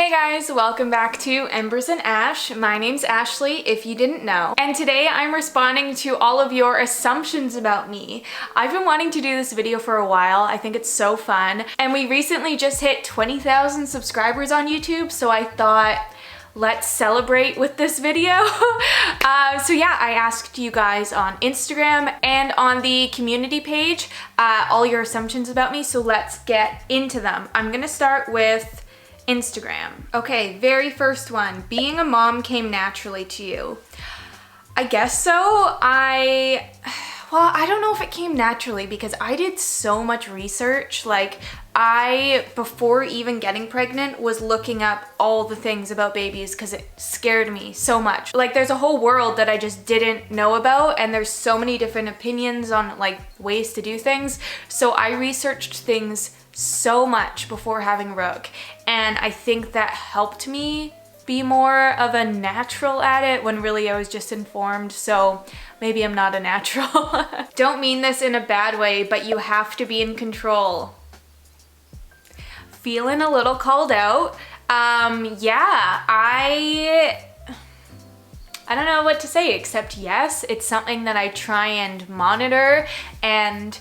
Hey guys, welcome back to Embers and Ash. My name's Ashley, if you didn't know. And today I'm responding to all of your assumptions about me. I've been wanting to do this video for a while. I think it's so fun. And we recently just hit 20,000 subscribers on YouTube, so I thought, let's celebrate with this video. So yeah, I asked you guys on Instagram and on the community page all your assumptions about me, so let's get into them. I'm gonna start with Instagram. Okay, very first one. Being a mom came naturally to you. I guess so. Well, I don't know if it came naturally because I did so much research. Like, before even getting pregnant, was looking up all the things about babies because it scared me so much. Like, there's a whole world that I just didn't know about, and there's so many different opinions on like ways to do things. So I researched things so much before having Rook, and I think that helped me be more of a natural at it when really I was just informed, so maybe I'm not a natural. Don't mean this in a bad way, but you have to be in control. Feeling a little called out. Yeah, I don't know what to say except yes, it's something that I try and monitor, and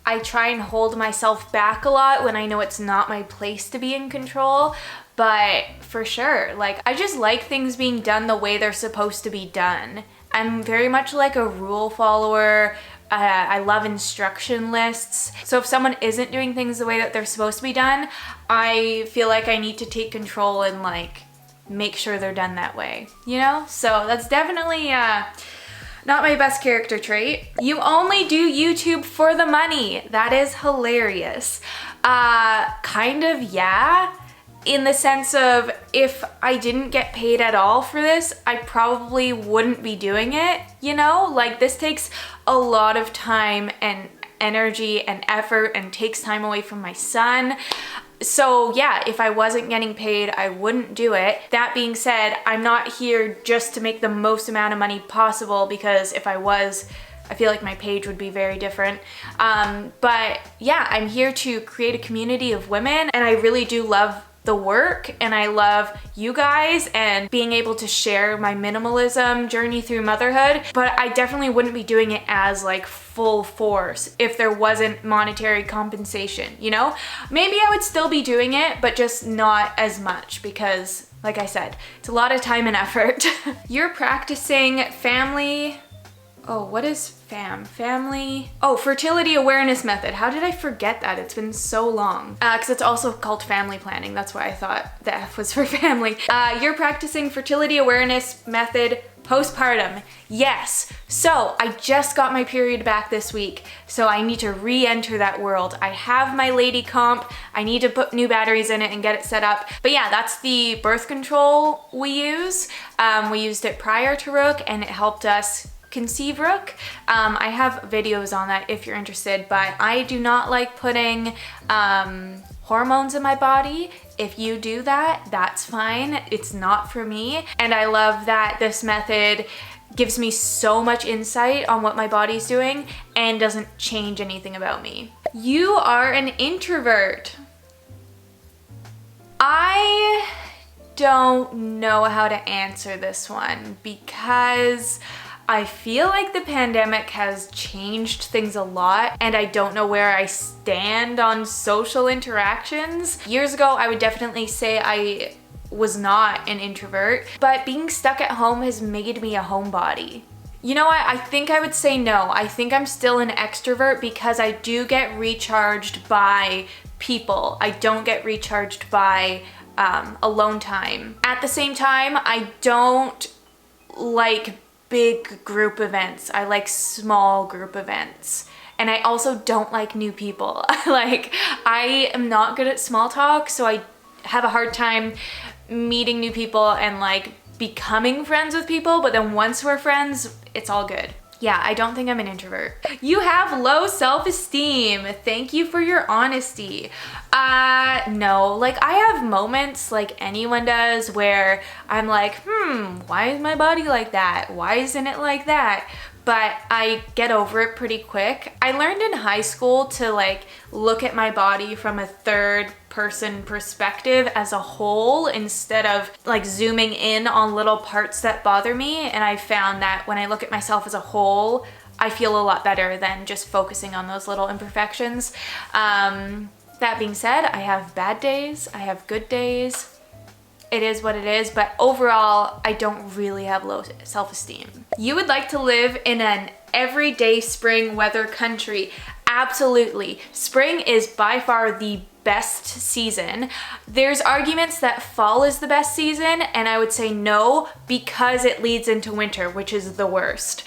I try and hold myself back a lot when I know it's not my place to be in control. But for sure, like, I just like things being done the way they're supposed to be done. I'm very much like a rule follower. I love instruction lists. So if someone isn't doing things the way that they're supposed to be done, I feel like I need to take control and like make sure they're done that way, you know? So that's definitely not my best character trait. You only do YouTube for the money. That is hilarious. Kind of, yeah. In the sense of, if I didn't get paid at all for this, I probably wouldn't be doing it, you know? Like, this takes a lot of time and energy and effort and takes time away from my son. So yeah, if I wasn't getting paid, I wouldn't do it. That being said, I'm not here just to make the most amount of money possible, because if I was, I feel like my page would be very different. But yeah, I'm here to create a community of women, and I really do love the work, and I love you guys and being able to share my minimalism journey through motherhood. But I definitely wouldn't be doing it as like full force if there wasn't monetary compensation, you know? Maybe I would still be doing it, but just not as much, because like I said, it's a lot of time and effort. You're practicing family. Oh, what is family? Oh, fertility awareness method. How did I forget that? It's been so long. Because it's also called family planning. That's why I thought the F was for family. You're practicing fertility awareness method postpartum. Yes. So I just got my period back this week, so I need to re-enter that world. I have my lady comp. I need to put new batteries in it and get it set up. But yeah, that's the birth control we use. We used it prior to Rook, and it helped us conceive Rook. I have videos on that if you're interested, but I do not like putting hormones in my body. If you do that, that's fine. It's not for me. And I love that this method gives me so much insight on what my body's doing and doesn't change anything about me. You are an introvert. I don't know how to answer this one, because I feel like the pandemic has changed things a lot, and I don't know where I stand on social interactions. Years ago, I would definitely say I was not an introvert, but being stuck at home has made me a homebody. You know what? I think I would say no. I think I'm still an extrovert because I do get recharged by people. I don't get recharged by alone time. At the same time, I don't like big group events. I like small group events. And I also don't like new people. Like, I am not good at small talk, so I have a hard time meeting new people and like becoming friends with people, but then once we're friends, it's all good. Yeah, I don't think I'm an introvert. You have low self-esteem. Thank you for your honesty. No, like, I have moments like anyone does where I'm like, why is my body like that? Why isn't it like that? But I get over it pretty quick. I learned in high school to like look at my body from a third person perspective as a whole instead of like zooming in on little parts that bother me. And I found that when I look at myself as a whole, I feel a lot better than just focusing on those little imperfections. That being said, I have bad days, I have good days. It is what it is, but overall, I don't really have low self-esteem. You would like to live in an everyday spring weather country. Absolutely. Spring is by far the best season. There's arguments that fall is the best season, and I would say no, because it leads into winter, which is the worst.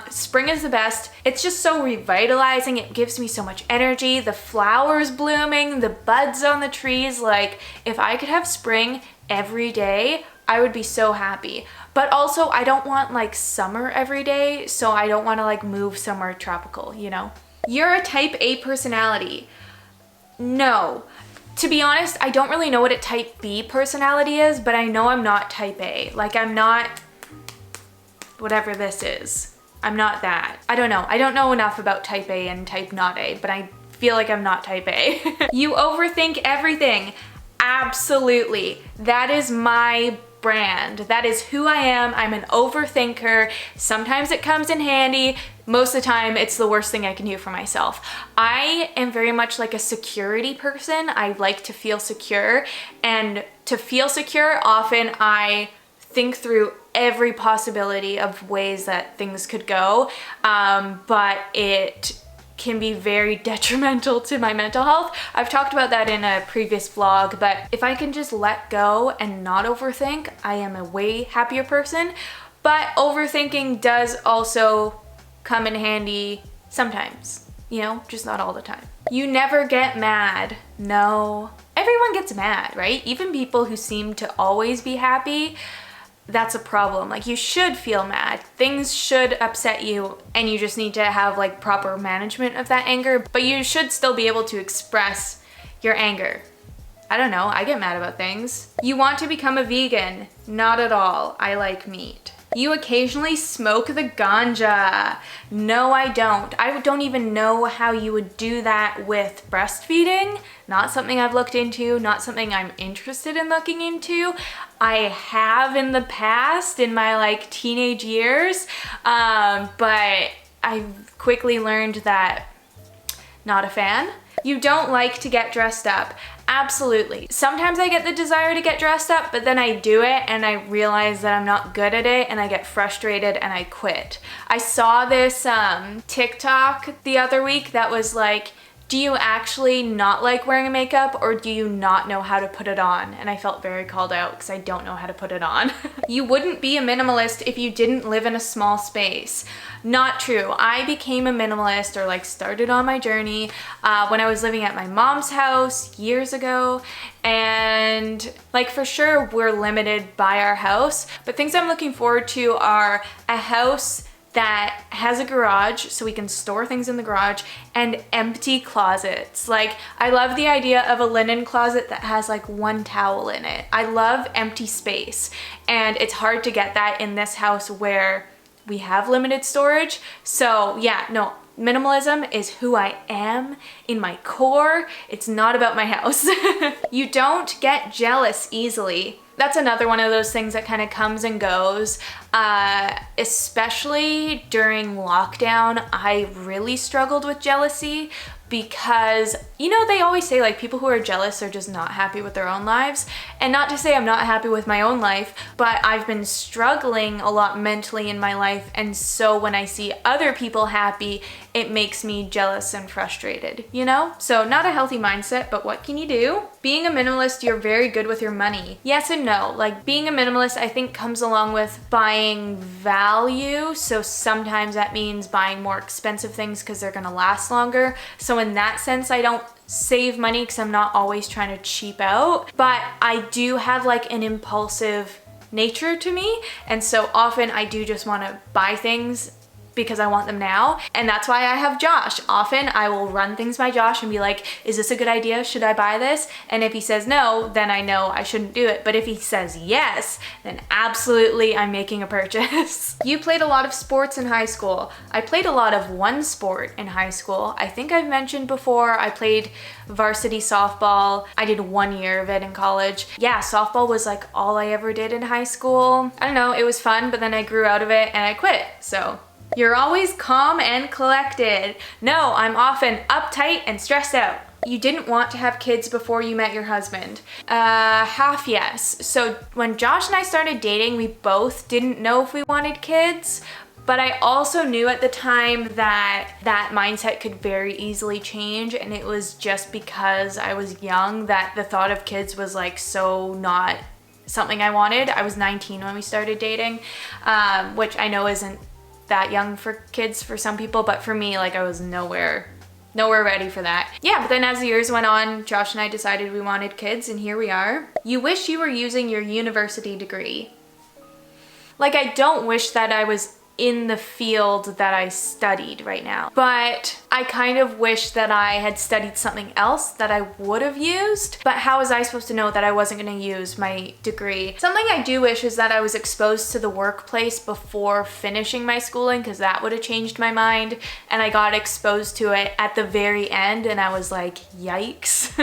Spring is the best. It's just so revitalizing. It gives me so much energy. The flowers blooming, the buds on the trees. Like, if I could have spring every day, I would be so happy. But also, I don't want like summer every day, so I don't want to like move somewhere tropical, you know? You're a type A personality. No. To be honest, I don't really know what a type B personality is, but I know I'm not type A. Like, I'm not whatever this is. I'm not that. I don't know. I don't know enough about type A and type not A, but I feel like I'm not type A. You overthink everything. Absolutely. That is my brand. That is who I am. I'm an overthinker. Sometimes it comes in handy. Most of the time, it's the worst thing I can do for myself. I am very much like a security person. I like to feel secure. And to feel secure, often I think through every possibility of ways that things could go. But it can be very detrimental to my mental health. I've talked about that in a previous vlog, but if I can just let go and not overthink, I am a way happier person. But overthinking does also come in handy sometimes, you know, just not all the time. You never get mad. No. Everyone gets mad, right? Even people who seem to always be happy, that's a problem. Like, you should feel mad. Things should upset you, and you just need to have like proper management of that anger, but you should still be able to express your anger. I don't know, I get mad about things. You want to become a vegan? Not at all. I like meat. You occasionally smoke the ganja. No, I don't. I don't even know how you would do that with breastfeeding. Not something I've looked into, not something I'm interested in looking into. I have in the past, in my like teenage years, but I've quickly learned that not a fan. You don't like to get dressed up. Absolutely. Sometimes I get the desire to get dressed up, but then I do it and I realize that I'm not good at it and I get frustrated and I quit. I saw this TikTok the other week that was like, do you actually not like wearing makeup, or do you not know how to put it on? And I felt very called out because I don't know how to put it on. You wouldn't be a minimalist if you didn't live in a small space. Not true. I became a minimalist, or like started on my journey when I was living at my mom's house years ago. And like, for sure we're limited by our house, but things I'm looking forward to are a house that has a garage so we can store things in the garage, and empty closets. Like, I love the idea of a linen closet that has like one towel in it. I love empty space, and it's hard to get that in this house where we have limited storage. So yeah, no, minimalism is who I am in my core. It's not about my house. You don't get jealous easily. That's another one of those things that kind of comes and goes. Especially during lockdown, I really struggled with jealousy because, you know, they always say like people who are jealous are just not happy with their own lives. And not to say I'm not happy with my own life, but I've been struggling a lot mentally in my life. And so when I see other people happy, it makes me jealous and frustrated, you know? So not a healthy mindset, but what can you do? Being a minimalist, you're very good with your money. Yes and no. Like, being a minimalist, I think, comes along with buying value. So sometimes that means buying more expensive things because they're gonna last longer. So in that sense, I don't save money because I'm not always trying to cheap out, but I do have like an impulsive nature to me. And so often I do just want to buy things because I want them now. And that's why I have Josh. Often I will run things by Josh and be like, is this a good idea? Should I buy this? And if he says no, then I know I shouldn't do it. But if he says yes, then absolutely I'm making a purchase. You played a lot of sports in high school. I played a lot of one sport in high school. I think I've mentioned before, I played varsity softball. I did 1 year of it in college. Yeah, softball was like all I ever did in high school. I don't know, it was fun, but then I grew out of it and I quit, so. You're always calm and collected. No, I'm often uptight and stressed out. You didn't want to have kids before you met your husband. Half yes. So when Josh and I started dating, we both didn't know if we wanted kids, but I also knew at the time that that mindset could very easily change, and it was just because I was young that the thought of kids was like so not something I wanted. I was 19 when we started dating, which I know isn't that young for kids for some people, but for me, like, I was nowhere ready for that. Yeah, but then as the years went on, Josh and I decided we wanted kids, and here we are. You wish you were using your university degree. Like, I don't wish that I was in the field that I studied right now, but I kind of wish that I had studied something else that I would have used. But how was I supposed to know that I wasn't going to use my degree? Something I do wish is that I was exposed to the workplace before finishing my schooling, because that would have changed my mind, and I got exposed to it at the very end and I was like, yikes.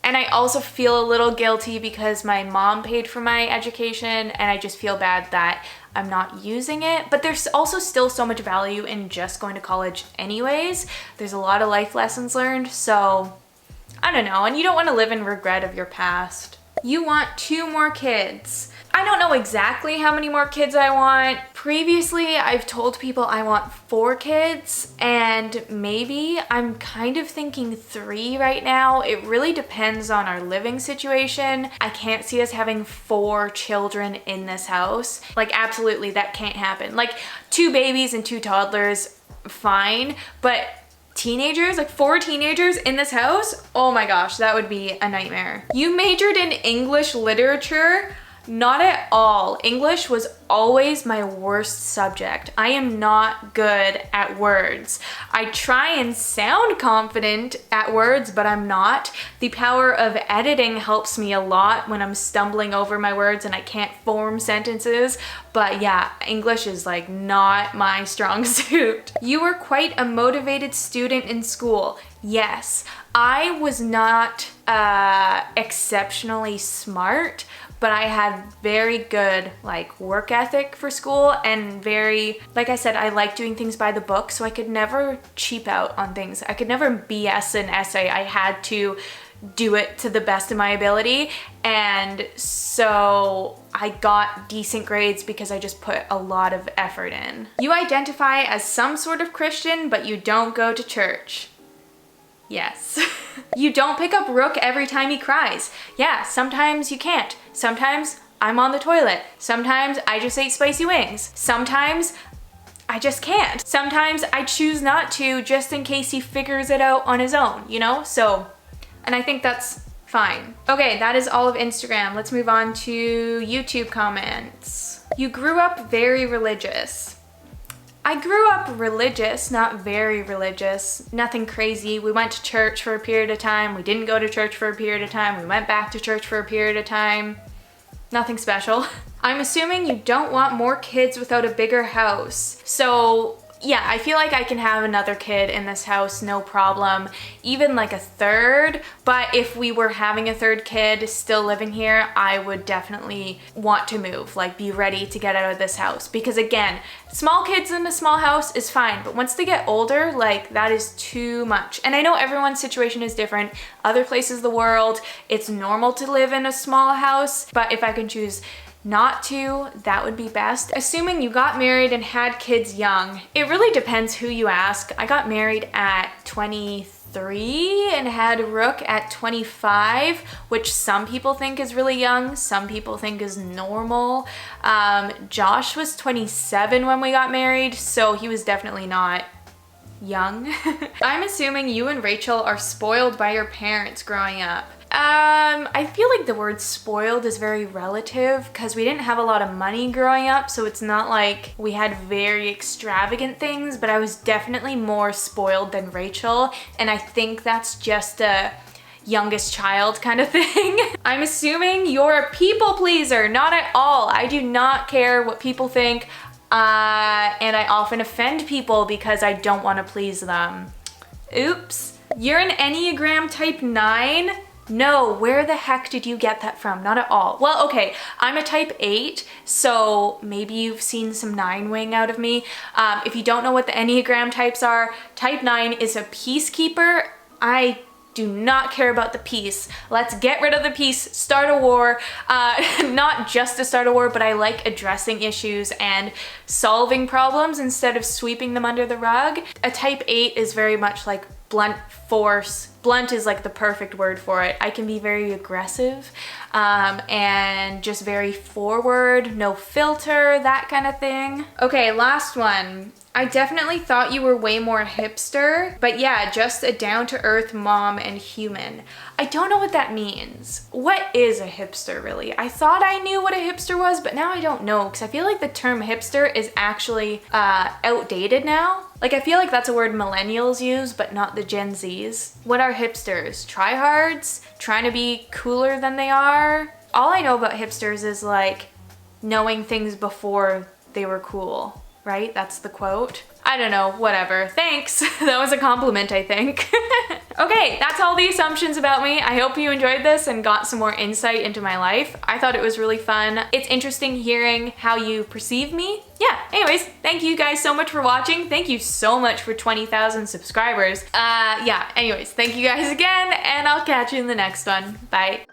And I also feel a little guilty because my mom paid for my education, and I just feel bad that I'm not using it. But there's also still so much value in just going to college anyways. There's a lot of life lessons learned, so I don't know. And you don't want to live in regret of your past. You want 2 more kids. I don't know exactly how many more kids I want. Previously, I've told people I want 4 kids, and maybe I'm kind of thinking 3 right now. It really depends on our living situation. I can't see us having 4 children in this house. Like, absolutely, that can't happen. Like, 2 babies and 2 toddlers, fine, but teenagers, like 4 teenagers in this house? Oh my gosh, that would be a nightmare. You majored in English literature? Not at all. English was always my worst subject. I am not good at words. I try and sound confident at words, but I'm not. The power of editing helps me a lot when I'm stumbling over my words and I can't form sentences. But yeah, English is like not my strong suit. You were quite a motivated student in school. Yes, I was not exceptionally smart, but I had very good like work ethic for school, and very, like I said, I like doing things by the book, so I could never cheap out on things. I could never BS an essay. I had to do it to the best of my ability, and so I got decent grades because I just put a lot of effort in. You identify as some sort of Christian, but you don't go to church. Yes. You don't pick up Rook every time he cries. Yeah, sometimes you can't. Sometimes I'm on the toilet. Sometimes I just ate spicy wings. Sometimes I just can't. Sometimes I choose not to just in case he figures it out on his own, you know? So, and I think that's fine. Okay, that is all of Instagram. Let's move on to YouTube comments. You grew up very religious. I grew up religious, not very religious, nothing crazy. We went to church for a period of time. We didn't go to church for a period of time. We went back to church for a period of time. Nothing special. I'm assuming you don't want more kids without a bigger house. So yeah, I feel like I can have another kid in this house, no problem. Even like a third, but if we were having a third kid still living here, I would definitely want to move, like be ready to get out of this house. Because again, small kids in a small house is fine, but once they get older, like that is too much. And I know everyone's situation is different. Other places of the world, it's normal to live in a small house, but if I can choose not to, that would be best. Assuming you got married and had kids young, it really depends who you ask. I got married at 23 and had Rook at 25, which some people think is really young, some people think is normal. Josh was 27 when we got married, so he was definitely not young. I'm assuming you and Rachel are spoiled by your parents growing up. I feel like the word spoiled is very relative because we didn't have a lot of money growing up, so it's not like we had very extravagant things, but I was definitely more spoiled than Rachel, and I think that's just a youngest child kind of thing. I'm assuming you're a people pleaser. Not at all. I do not care what people think, and I often offend people because I don't want to please them. Oops. You're an Enneagram type 9? No, where the heck did you get that from? Not at all. Well, okay, I'm a type 8, so maybe you've seen some 9 wing out of me. If you don't know what the Enneagram types are, type 9 is a peacekeeper. I do not care about the peace. Let's get rid of the peace, start a war. Not just to start a war, but I like addressing issues and solving problems instead of sweeping them under the rug. A type 8 is very much like blunt force. Blunt is like the perfect word for it. I can be very aggressive and just very forward, no filter, that kind of thing. Okay, last one. I definitely thought you were way more hipster, but yeah, just a down-to-earth mom and human. I don't know what that means. What is a hipster really? I thought I knew what a hipster was, but now I don't know because I feel like the term hipster is actually outdated now. Like I feel like that's a word millennials use, but not the Gen Zs. What are hipsters? Tryhards? Trying to be cooler than they are? All I know about hipsters is like knowing things before they were cool, right? That's the quote. I don't know, whatever. Thanks. That was a compliment, I think. Okay, that's all the assumptions about me. I hope you enjoyed this and got some more insight into my life. I thought it was really fun. It's interesting hearing how you perceive me. Yeah, anyways, thank you guys so much for watching. Thank you so much for 20,000 subscribers. Yeah, anyways, thank you guys again, and I'll catch you in the next one. Bye.